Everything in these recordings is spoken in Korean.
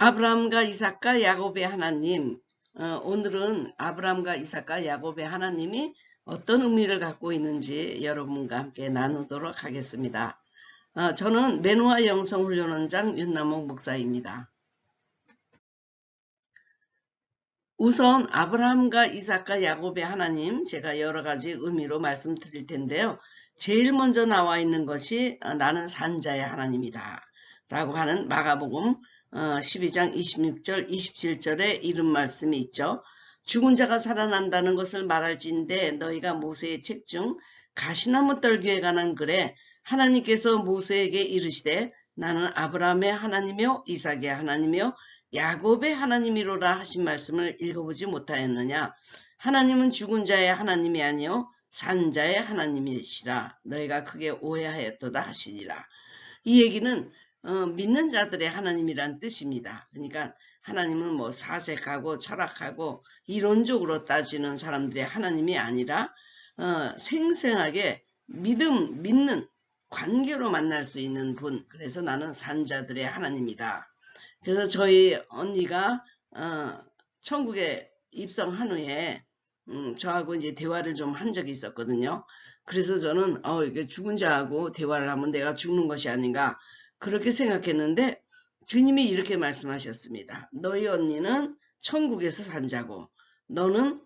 아브라함과 이삭과 야곱의 하나님. 오늘은 아브라함과 이삭과 야곱의 하나님이 어떤 의미를 갖고 있는지 여러분과 함께 나누도록 하겠습니다. 저는 매노아 영성훈련원장 윤남옥 목사입니다. 우선 아브라함과 이삭과 야곱의 하나님, 제가 여러 가지 의미로 말씀드릴 텐데요. 제일 먼저 나와 있는 것이 나는 산자의 하나님이다 라고 하는 마가복음 12장 26절 27절에 이런 말씀이 있죠. 죽은 자가 살아난다는 것을 말할진대 너희가 모세의 책 중 가시나무 떨기에 관한 글에 하나님께서 모세에게 이르시되 나는 아브라함의 하나님이요 이삭의 하나님이요 야곱의 하나님이로라 하신 말씀을 읽어보지 못하였느냐. 하나님은 죽은 자의 하나님이 아니요 산자의 하나님이시라. 너희가 크게 오해하였도다 하시니라. 이 얘기는 믿는 자들의 하나님이란 뜻입니다. 그러니까 하나님은 뭐 사색하고 철학하고 이론적으로 따지는 사람들의 하나님이 아니라 생생하게 믿는 관계로 만날 수 있는 분. 그래서 나는 산자들의 하나님이다. 그래서 저희 언니가 천국에 입성한 후에 저하고 이제 대화를 좀 한 적이 있었거든요. 그래서 저는 이게 죽은 자하고 대화를 하면 내가 죽는 것이 아닌가 그렇게 생각했는데 주님이 이렇게 말씀하셨습니다. 너희 언니는 천국에서 산자고 너는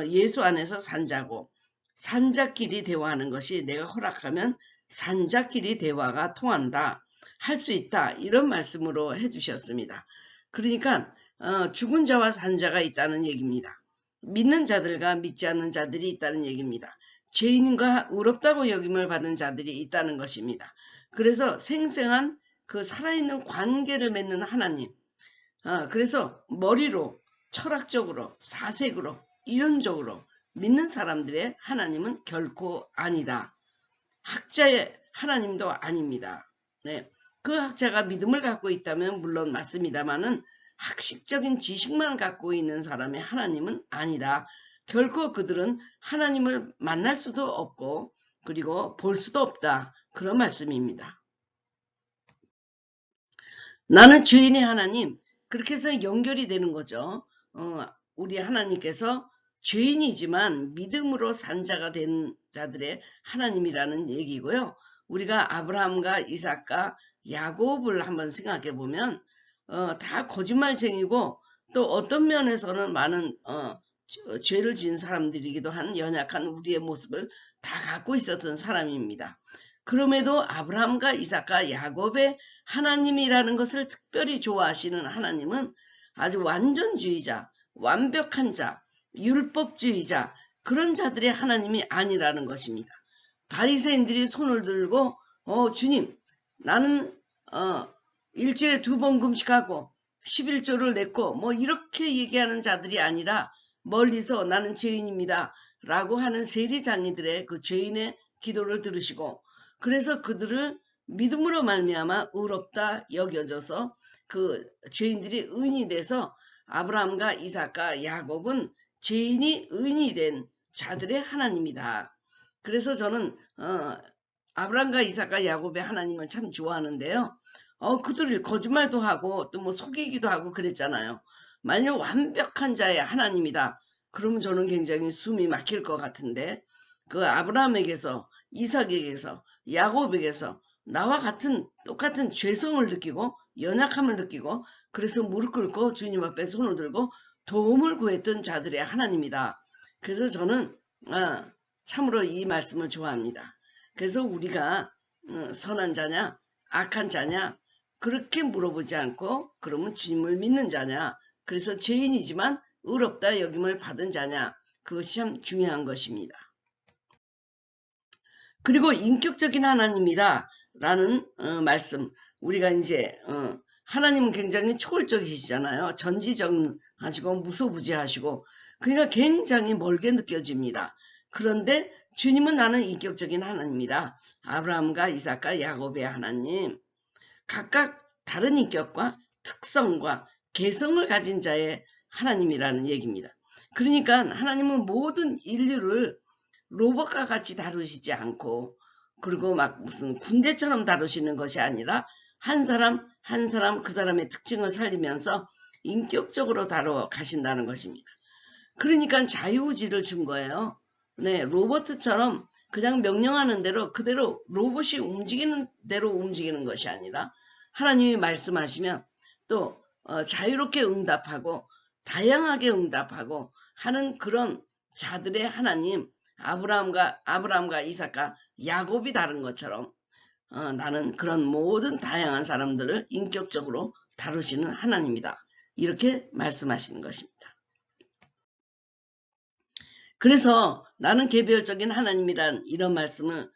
예수 안에서 산자고 산자끼리 대화하는 것이 내가 허락하면 산자끼리 대화가 통한다. 할 수 있다. 이런 말씀으로 해주셨습니다. 그러니까 죽은 자와 산자가 있다는 얘기입니다. 믿는 자들과 믿지 않는 자들이 있다는 얘기입니다. 죄인과 의롭다고 여김을 받은 자들이 있다는 것입니다. 그래서 생생한 그 살아있는 관계를 맺는 하나님. 그래서 머리로 철학적으로 사색으로 이론적으로 믿는 사람들의 하나님은 결코 아니다. 학자의 하나님도 아닙니다. 네. 그 학자가 믿음을 갖고 있다면 물론 맞습니다만은 학식적인 지식만 갖고 있는 사람의 하나님은 아니다. 결코 그들은 하나님을 만날 수도 없고 그리고 볼 수도 없다. 그런 말씀입니다. 나는 죄인의 하나님. 그렇게 해서 연결이 되는 거죠. 우리 하나님께서 죄인이지만 믿음으로 산 자가 된 자들의 하나님이라는 얘기고요. 우리가 아브라함과 이삭과 야곱을 한번 생각해 보면 다 거짓말쟁이고 또 어떤 면에서는 많은 죄를 지은 사람들이기도 한 연약한 우리의 모습을 다 갖고 있었던 사람입니다. 그럼에도 아브라함과 이삭과 야곱의 하나님이라는 것을 특별히 좋아하시는 하나님은 아주 완전주의자, 완벽한 자, 율법주의자 그런 자들의 하나님이 아니라는 것입니다. 바리새인들이 손을 들고 주님 나는 일주일에 2번 금식하고 11조를 냈고 뭐 이렇게 얘기하는 자들이 아니라 멀리서 나는 죄인입니다 라고 하는 세리장이들의 그 죄인의 기도를 들으시고 그래서 그들을 믿음으로 말미암아 의롭다 여겨져서 그 죄인들이 의인이 돼서 아브라함과 이삭과 야곱은 죄인이 의인이 된 자들의 하나님이다. 그래서 저는 아브라함과 이삭과 야곱의 하나님을 참 좋아하는데요. 그들이 거짓말도 하고 또 뭐 속이기도 하고 그랬잖아요. 만약 완벽한 자의 하나님이다. 그러면 저는 굉장히 숨이 막힐 것 같은데 그 아브라함에게서 이삭에게서 야곱에게서 나와 같은 똑같은 죄성을 느끼고 연약함을 느끼고 그래서 무릎 꿇고 주님 앞에 손을 들고 도움을 구했던 자들의 하나님이다. 그래서 저는 참으로 이 말씀을 좋아합니다. 그래서 우리가 선한 자냐 악한 자냐 그렇게 물어보지 않고 그러면 주님을 믿는 자냐 그래서 죄인이지만 의롭다 여김을 받은 자냐 그것이 참 중요한 것입니다. 그리고 인격적인 하나님이다 라는 말씀 우리가 이제 하나님은 굉장히 초월적이시잖아요. 전지전하시고 무소부지하시고 그러니까 굉장히 멀게 느껴집니다. 그런데 주님은 나는 인격적인 하나님이다. 아브라함과 이삭과 야곱의 하나님 각각 다른 인격과 특성과 개성을 가진 자의 하나님이라는 얘기입니다. 그러니까 하나님은 모든 인류를 로봇과 같이 다루시지 않고 그리고 막 무슨 군대처럼 다루시는 것이 아니라 한 사람 한 사람 그 사람의 특징을 살리면서 인격적으로 다뤄 가신다는 것입니다. 그러니까 자유의지를 준 거예요. 네, 로버트처럼 그냥 명령하는 대로 그대로 로봇이 움직이는 대로 움직이는 것이 아니라 하나님이 말씀하시면 또 자유롭게 응답하고 다양하게 응답하고 하는 그런 자들의 하나님, 아브라함과 이삭과 야곱이 다른 것처럼 나는 그런 모든 다양한 사람들을 인격적으로 다루시는 하나님이다. 이렇게 말씀하시는 것입니다. 그래서 나는 개별적인 하나님이란 이런 말씀을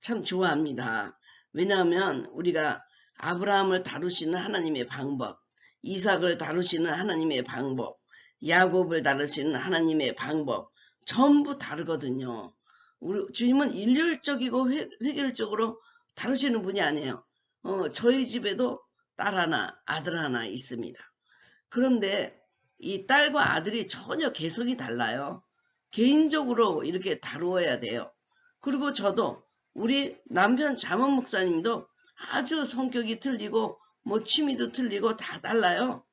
참 좋아합니다. 왜냐하면 우리가 아브라함을 다루시는 하나님의 방법, 이삭을 다루시는 하나님의 방법, 야곱을 다루시는 하나님의 방법 전부 다르거든요. 우리 주님은 일률적이고 획일적으로 다루시는 분이 아니에요. 저희 집에도 딸 하나, 아들 하나 있습니다. 그런데 이 딸과 아들이 전혀 개성이 달라요. 개인적으로 이렇게 다루어야 돼요. 그리고 저도 우리 남편 자문 목사님도 아주 성격이 틀리고 뭐 취미도 틀리고 다 달라요.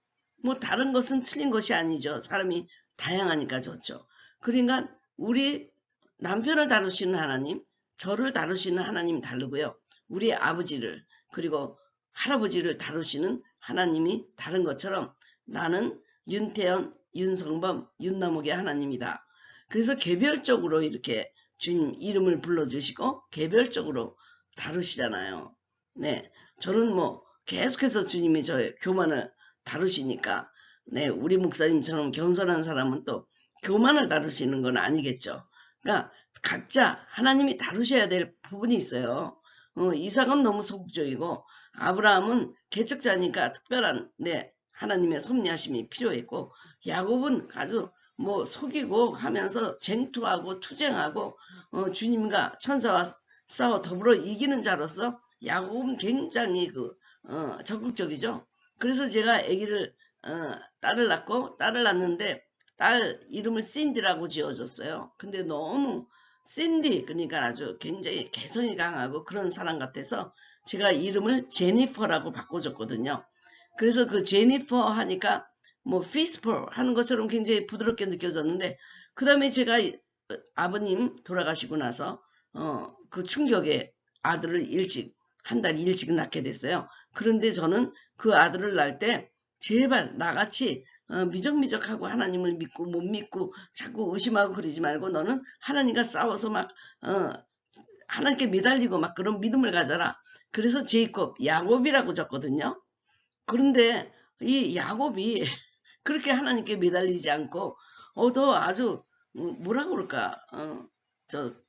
뭐 다른 것은 틀린 것이 아니죠. 사람이 다양하니까 좋죠. 그러니까 우리 남편을 다루시는 하나님, 저를 다루시는 하나님 다르고요. 우리 아버지를 그리고 할아버지를 다루시는 하나님이 다른 것처럼 나는 윤태현, 윤성범, 윤남욱의 하나님이다. 그래서 개별적으로 이렇게 주님 이름을 불러주시고 개별적으로 다루시잖아요. 네, 저는 뭐 계속해서 주님이 저의 교만을 다루시니까 네, 우리 목사님처럼 겸손한 사람은 또 교만을 다루시는 건 아니겠죠. 그러니까 각자 하나님이 다루셔야 될 부분이 있어요. 이삭은 너무 소극적이고 아브라함은 개척자니까 특별한 네, 하나님의 섭리하심이 필요했고 야곱은 아주 뭐 속이고 하면서 쟁투하고 투쟁하고 주님과 천사와 싸워 더불어 이기는 자로서 야곱은 굉장히 적극적이죠. 그래서 제가 아기를 딸을 낳았는데 딸 이름을 신디라고 지어줬어요. 근데 너무 신디 그러니까 아주 굉장히 개성이 강하고 그런 사람 같아서 제가 이름을 제니퍼라고 바꿔줬거든요. 그래서 그 제니퍼 하니까 뭐 피스퍼 하는 것처럼 굉장히 부드럽게 느껴졌는데 그 다음에 제가 아버님 돌아가시고 나서 그 충격에 아들을 한 달 일찍 낳게 됐어요. 그런데 저는 그 아들을 낳을 때 제발 나같이 미적미적하고 하나님을 믿고 못 믿고 자꾸 의심하고 그러지 말고 너는 하나님과 싸워서 막 하나님께 매달리고 막 그런 믿음을 가져라. 그래서 제이콥, 야곱이라고 적거든요. 그런데 이 야곱이 그렇게 하나님께 매달리지 않고 더 아주 뭐라고 그럴까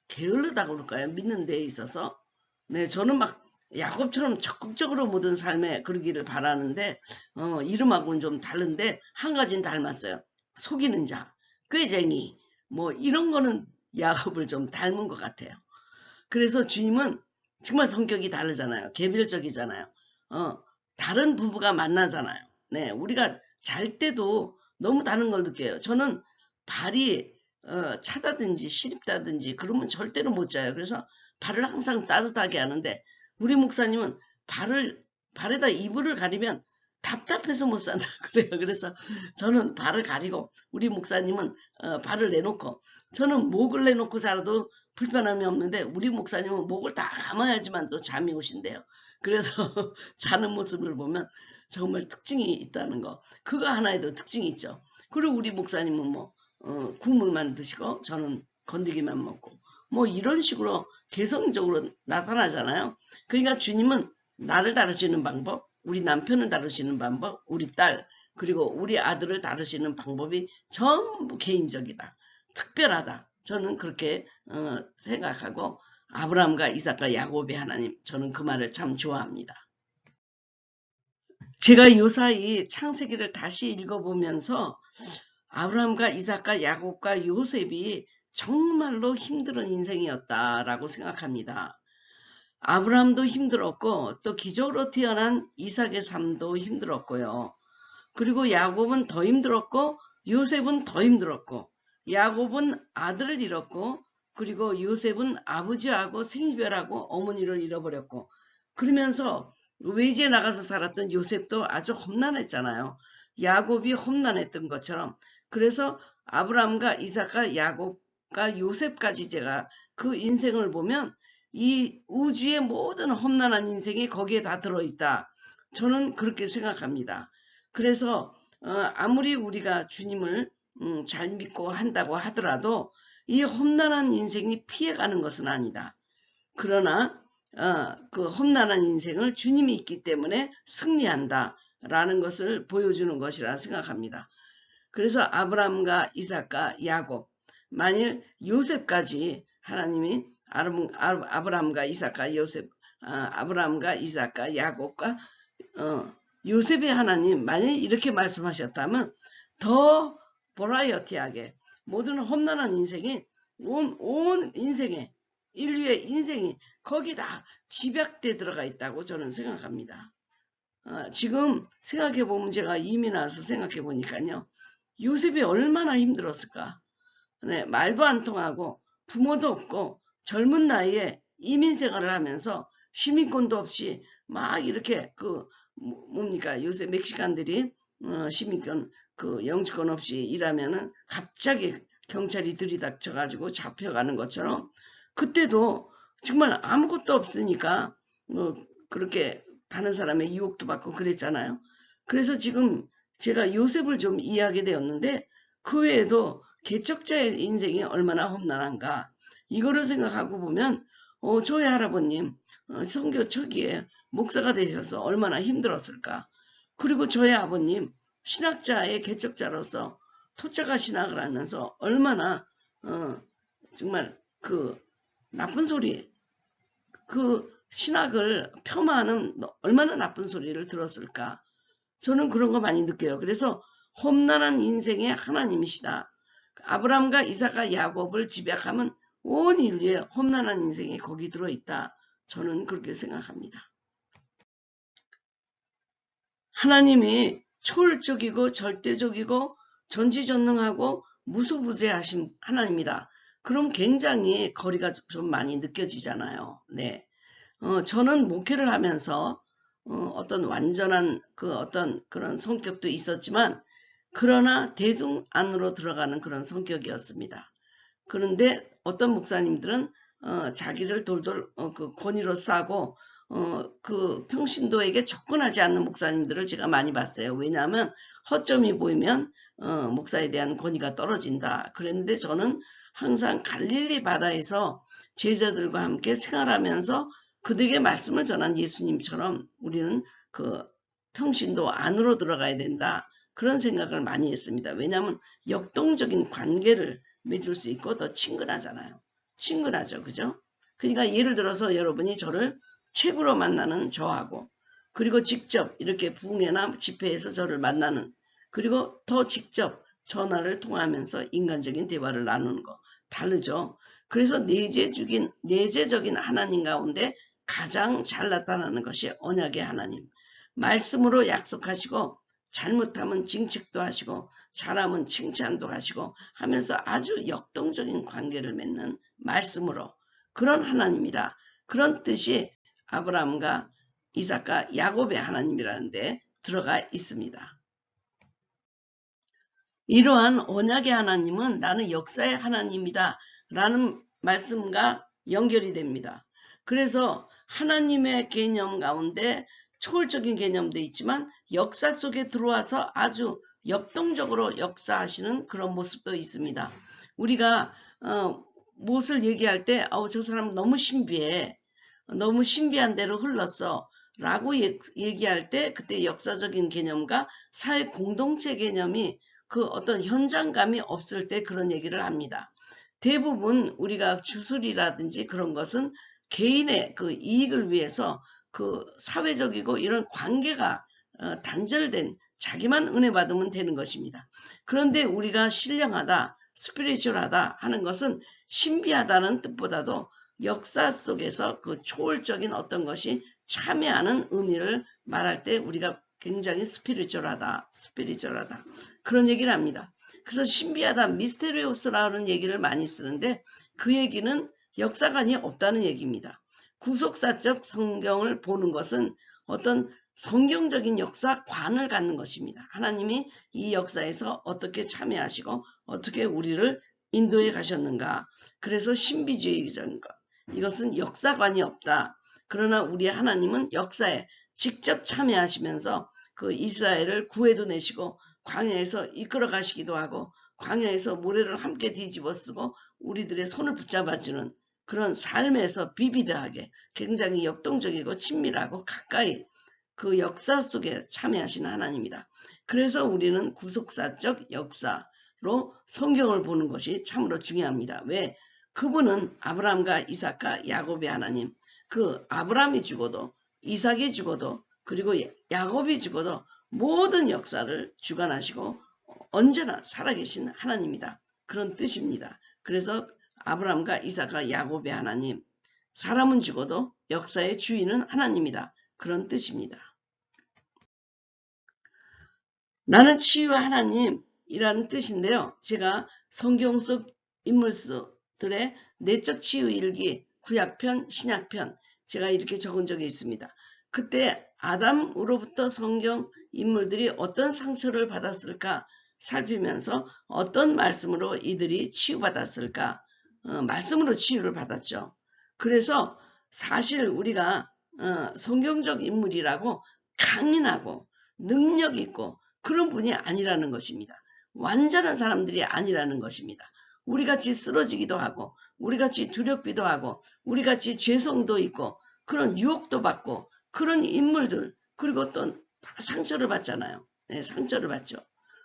게을르다고 그럴까요? 믿는 데에 있어서 네 저는 막 야곱처럼 적극적으로 모든 삶에 그러기를 바라는데 이름하고는 좀 다른데 한 가지는 닮았어요. 속이는 자, 꾀쟁이 뭐 이런 거는 야곱을 좀 닮은 것 같아요. 그래서 주님은 정말 성격이 다르잖아요. 개별적이잖아요. 다른 부부가 만나잖아요. 네, 우리가 잘 때도 너무 다른 걸 느껴요. 저는 발이 차다든지 시립다든지 그러면 절대로 못 자요. 그래서 발을 항상 따뜻하게 하는데 우리 목사님은 발에다 이불을 가리면 답답해서 못 산다 그래요. 그래서 저는 발을 가리고 우리 목사님은 발을 내놓고 저는 목을 내놓고 자라도 불편함이 없는데 우리 목사님은 목을 다 감아야지만 또 잠이 오신대요. 그래서 자는 모습을 보면 정말 특징이 있다는 거. 그거 하나에도 특징이 있죠. 그리고 우리 목사님은 뭐 국물만 드시고 저는 건더기만 먹고 뭐 이런 식으로 개성적으로 나타나잖아요. 그러니까 주님은 나를 다루시는 방법, 우리 남편을 다루시는 방법, 우리 딸 그리고 우리 아들을 다루시는 방법이 전부 개인적이다. 특별하다. 저는 그렇게 생각하고 아브라함과 이삭과 야곱의 하나님 저는 그 말을 참 좋아합니다. 제가 요사이 창세기를 다시 읽어보면서 아브라함과 이삭과 야곱과 요셉이 정말로 힘든 인생이었다라고 생각합니다. 아브라함도 힘들었고 또 기적으로 태어난 이삭의 삶도 힘들었고요. 그리고 야곱은 더 힘들었고 요셉은 더 힘들었고 야곱은 아들을 잃었고 그리고 요셉은 아버지하고 생이별하고 어머니를 잃어버렸고 그러면서 외지에 나가서 살았던 요셉도 아주 험난했잖아요. 야곱이 험난했던 것처럼. 그래서 아브라함과 이삭과 야곱과 요셉까지 제가 그 인생을 보면 이 우주의 모든 험난한 인생이 거기에 다 들어있다. 저는 그렇게 생각합니다. 그래서 아무리 우리가 주님을 잘 믿고 한다고 하더라도 이 험난한 인생이 피해가는 것은 아니다. 그러나 그 험난한 인생을 주님이 있기 때문에 승리한다라는 것을 보여주는 것이라 생각합니다. 그래서 아브라함과 이삭과 야곱, 만일 요셉까지 하나님이 아브라함과 이삭과 요셉, 아브라함과 이삭과 야곱과 요셉의 하나님, 만일 이렇게 말씀하셨다면 더 버라이어티하게 모든 험난한 인생이 온 인생에 인류의 인생이 거기 다 집약돼 들어가 있다고 저는 생각합니다. 지금 생각해보면 제가 이민 와서 생각해보니까요. 요셉이 얼마나 힘들었을까. 네, 말도 안 통하고 부모도 없고 젊은 나이에 이민 생활을 하면서 시민권도 없이 막 이렇게 뭡니까 요새 멕시칸들이 시민권 영주권 없이 일하면은 갑자기 경찰이 들이닥쳐가지고 잡혀가는 것처럼 그때도 정말 아무것도 없으니까 그렇게 다른 사람의 유혹도 받고 그랬잖아요. 그래서 지금 제가 요셉을 좀 이해하게 되었는데 그 외에도 개척자의 인생이 얼마나 험난한가 이거를 생각하고 보면 저희 할아버님 선교 초기에 목사가 되셔서 얼마나 힘들었을까. 그리고 저희 아버님 신학자의 개척자로서 토착화 신학을 하면서 얼마나 정말 나쁜 소리 신학을 폄하하는 얼마나 나쁜 소리를 들었을까. 저는 그런 거 많이 느껴요. 그래서 험난한 인생의 하나님이시다. 아브라함과 이삭과 야곱을 집약하면 온 인류의 험난한 인생이 거기 들어있다. 저는 그렇게 생각합니다. 하나님이 초월적이고 절대적이고 전지전능하고 무소부재하신 하나님이다. 그럼 굉장히 거리가 좀 많이 느껴지잖아요. 네. 저는 목회를 하면서 어떤 완전한 어떤 그런 성격도 있었지만 그러나 대중 안으로 들어가는 그런 성격이었습니다. 그런데 어떤 목사님들은 자기를 돌돌 권위로 싸고 평신도에게 접근하지 않는 목사님들을 제가 많이 봤어요. 왜냐하면 허점이 보이면 목사에 대한 권위가 떨어진다. 그랬는데 저는 항상 갈릴리 바다에서 제자들과 함께 생활하면서 그들에게 말씀을 전한 예수님처럼 우리는 평신도 안으로 들어가야 된다. 그런 생각을 많이 했습니다. 왜냐하면 역동적인 관계를 맺을 수 있고 더 친근하잖아요. 친근하죠. 그죠? 그러니까 예를 들어서 여러분이 저를 책으로 만나는 저하고 그리고 직접 이렇게 부흥회나 집회에서 저를 만나는 그리고 더 직접 전화를 통하면서 인간적인 대화를 나누는 거 다르죠. 그래서 내재적인 하나님 가운데 가장 잘 나타나는 것이 언약의 하나님. 말씀으로 약속하시고 잘못하면 징책도 하시고 잘하면 칭찬도 하시고 하면서 아주 역동적인 관계를 맺는 말씀으로 그런 하나님이다. 그런 뜻이 아브라함과 이삭과 야곱의 하나님이라는 데 들어가 있습니다. 이러한 언약의 하나님은 나는 역사의 하나님이다 라는 말씀과 연결이 됩니다. 그래서 하나님의 개념 가운데 초월적인 개념도 있지만 역사 속에 들어와서 아주 역동적으로 역사하시는 그런 모습도 있습니다. 우리가 무엇을 얘기할 때 저 사람 너무 신비해. 너무 신비한 대로 흘렀어. 라고 얘기할 때 그때 역사적인 개념과 사회 공동체 개념이 어떤 현장감이 없을 때 그런 얘기를 합니다. 대부분 우리가 주술이라든지 그런 것은 개인의 이익을 위해서 사회적이고 이런 관계가 단절된 자기만 은혜 받으면 되는 것입니다. 그런데 우리가 신령하다, 스피리추얼하다 하는 것은 신비하다는 뜻보다도 역사 속에서 초월적인 어떤 것이 참여하는 의미를 말할 때 우리가 굉장히 스피리추얼하다 그런 얘기를 합니다. 그래서 신비하다, 미스테리오스라는 얘기를 많이 쓰는데 그 얘기는 역사관이 없다는 얘기입니다. 구속사적 성경을 보는 것은 어떤 성경적인 역사관을 갖는 것입니다. 하나님이 이 역사에서 어떻게 참여하시고 어떻게 우리를 인도해 가셨는가. 그래서 신비주의적인 것. 이것은 역사관이 없다. 그러나 우리 하나님은 역사에 직접 참여하시면서 그 이스라엘을 구해도 내시고 광야에서 이끌어 가시기도 하고 광야에서 모래를 함께 뒤집어 쓰고 우리들의 손을 붙잡아주는 그런 삶에서 비비드하게 굉장히 역동적이고 친밀하고 가까이 그 역사 속에 참여하시는 하나님이다. 그래서 우리는 구속사적 역사로 성경을 보는 것이 참으로 중요합니다. 왜? 그분은 아브라함과 이삭과 야곱의 하나님, 그 아브라함이 죽어도 이삭이 죽어도 그리고 야곱이 죽어도 모든 역사를 주관하시고 언제나 살아계신 하나님이다. 그런 뜻입니다. 그래서 아브라함과 이삭과 야곱의 하나님, 사람은 죽어도 역사의 주인은 하나님이다. 그런 뜻입니다. 나는 치유의 하나님이라는 뜻인데요. 제가 성경 속 인물들의 내적 치유 일기, 구약편, 신약편 제가 이렇게 적은 적이 있습니다. 그때 아담으로부터 성경 인물들이 어떤 상처를 받았을까 살피면서 어떤 말씀으로 이들이 치유받았을까 말씀으로 치유를 받았죠. 그래서 사실 우리가 성경적 인물이라고 강인하고 능력 있고 그런 분이 아니라는 것입니다. 완전한 사람들이 아니라는 것입니다. 우리같이 쓰러지기도 하고 우리같이 두렵기도 하고 우리같이 죄성도 있고 그런 유혹도 받고 그런 인물들 그리고 또 다 상처를 받잖아요. 네, 상처를 받죠.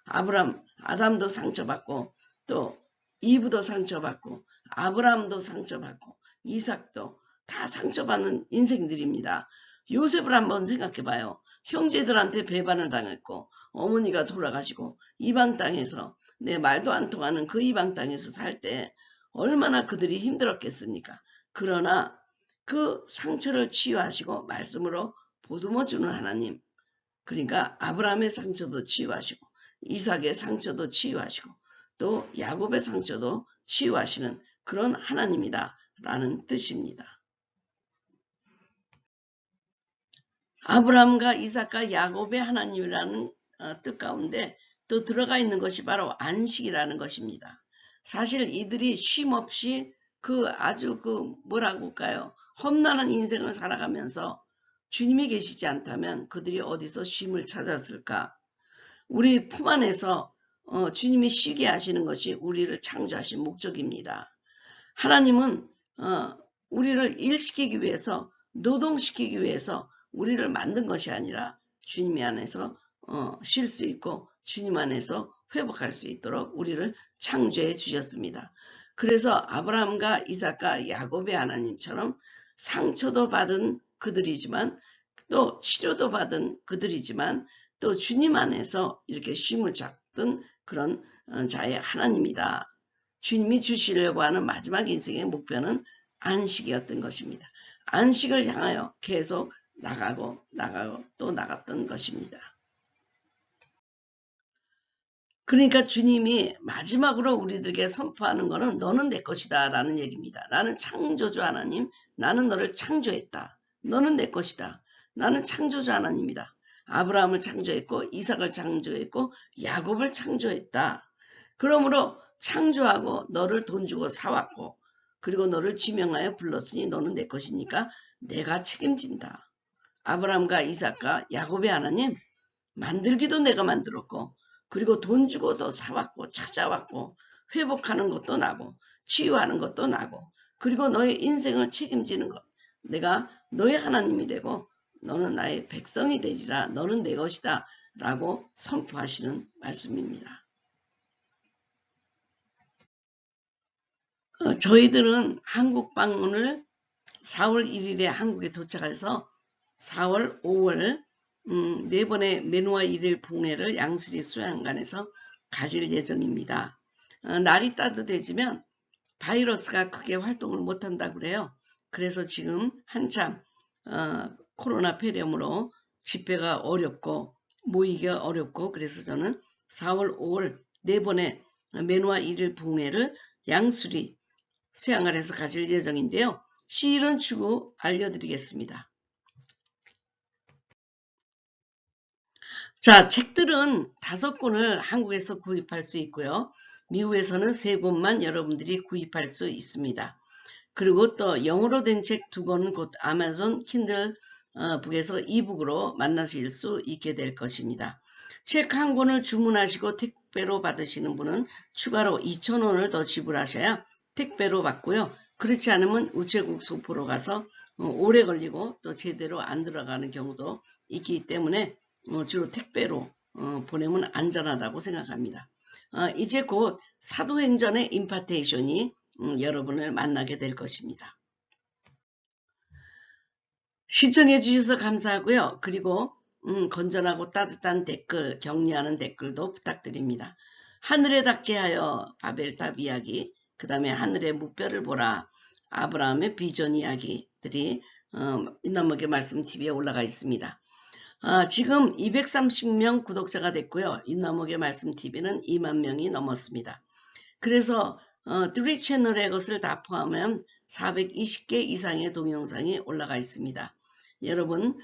아담도 상처받고 또 이브도 상처받고 아브라함도 상처받고 이삭도 다 상처받는 인생들입니다. 요셉을 한번 생각해봐요. 형제들한테 배반을 당했고 어머니가 돌아가시고 이방 땅에서 내 말도 안 통하는 그 이방 땅에서 살 때 얼마나 그들이 힘들었겠습니까? 그러나 그 상처를 치유하시고 말씀으로 보듬어주는 하나님, 그러니까 아브라함의 상처도 치유하시고 이삭의 상처도 치유하시고 또 야곱의 상처도 치유하시는 그런 하나님이다 라는 뜻입니다. 아브라함과 이삭과 야곱의 하나님이라는 뜻 가운데 또 들어가 있는 것이 바로 안식이라는 것입니다. 사실 이들이 쉼없이 아주 뭐라고 할까요? 험난한 인생을 살아가면서 주님이 계시지 않다면 그들이 어디서 쉼을 찾았을까? 우리 품 안에서 주님이 쉬게 하시는 것이 우리를 창조하신 목적입니다. 하나님은 우리를 일시키기 위해서 노동시키기 위해서 우리를 만든 것이 아니라 주님 안에서 쉴 수 있고 주님 안에서 회복할 수 있도록 우리를 창조해 주셨습니다. 그래서 아브라함과 이삭과 야곱의 하나님처럼 상처도 받은 그들이지만 또 치료도 받은 그들이지만 또 주님 안에서 이렇게 쉼을 잡던 그런 자의 하나님이다. 주님이 주시려고 하는 마지막 인생의 목표는 안식이었던 것입니다. 안식을 향하여 계속 나가고 또 나갔던 것입니다. 그러니까 주님이 마지막으로 우리들에게 선포하는 것은 너는 내 것이다 라는 얘기입니다. 나는 창조주 하나님, 나는 너를 창조했다. 너는 내 것이다. 나는 창조주 하나님이다. 아브라함을 창조했고 이삭을 창조했고 야곱을 창조했다. 그러므로 창조하고 너를 돈 주고 사왔고 그리고 너를 지명하여 불렀으니 너는 내 것이니까 내가 책임진다. 아브라함과 이삭과 야곱의 하나님 만들기도 내가 만들었고 그리고 돈 주고도 사왔고 찾아왔고 회복하는 것도 나고 치유하는 것도 나고 그리고 너의 인생을 책임지는 것 내가 너의 하나님이 되고 너는 나의 백성이 되리라 너는 내 것이다 라고 선포하시는 말씀입니다. 저희들은 한국 방문을 4월 1일에 한국에 도착해서 4월 5월 4번의 매누아 1일 붕회를 양수리 수양관에서 가질 예정입니다. 날이 따뜻해지면 바이러스가 크게 활동을 못한다고 그래요. 그래서 지금 한참 코로나 폐렴으로 집회가 어렵고 모이기가 어렵고 그래서 저는 4월 5월 4번의 매누아 1일 붕회를 양수리 수양관에서 가질 예정인데요. 시일은 추후 알려드리겠습니다. 자, 책들은 5권을 한국에서 구입할 수 있고요. 미국에서는 3권만 여러분들이 구입할 수 있습니다. 그리고 또 영어로 된 책 2권은 곧 아마존 킨들 북에서 이북으로 만나실 수 있게 될 것입니다. 책 한 권을 주문하시고 택배로 받으시는 분은 추가로 2,000원을 더 지불하셔야 택배로 받고요. 그렇지 않으면 우체국 소포로 가서 오래 걸리고 또 제대로 안 들어가는 경우도 있기 때문에 주로 택배로 보내면 안전하다고 생각합니다. 이제 곧 사도행전의 임파테이션이 여러분을 만나게 될 것입니다. 시청해 주셔서 감사하고요. 그리고 건전하고 따뜻한 댓글, 격려하는 댓글도 부탁드립니다. 하늘에 닿게 하여 바벨탑 이야기, 그 다음에 하늘의 묵별을 보라, 아브라함의 비전 이야기들이 인나목의 말씀 TV에 올라가 있습니다. 지금 230명 구독자가 됐고요. 인나목의 말씀 TV는 2만 명이 넘었습니다. 그래서 3 채널의 것을 다 포함하면 420개 이상의 동영상이 올라가 있습니다. 여러분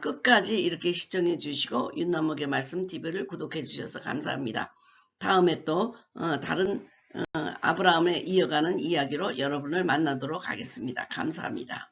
끝까지 이렇게 시청해 주시고 윤남목의 말씀 TV를 구독해 주셔서 감사합니다. 다음에 또 다른 아브라함의 이어가는 이야기로 여러분을 만나도록 하겠습니다. 감사합니다.